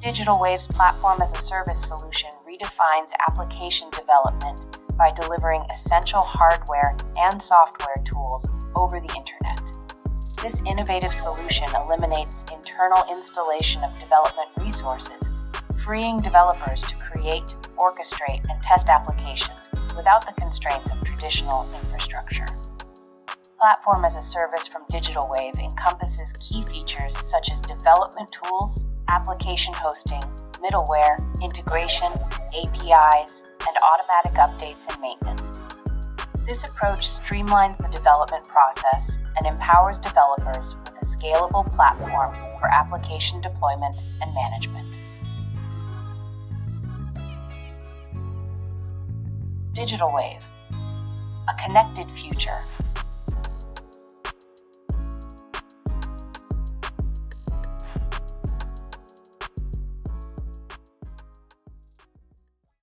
DigitalWave's platform as a service solution redefines application development by delivering essential hardware and software tools over the internet. This innovative solution eliminates internal installation of development resources, freeing developers to create, orchestrate, and test applications without the constraints of traditional infrastructure. Platform as a service from DigitalWave encompasses key features such as development tools, application hosting, middleware, integration, APIs, and automatic updates and maintenance. This approach streamlines the development process and empowers developers with a scalable platform for application deployment and management. DigitalWave, a connected future.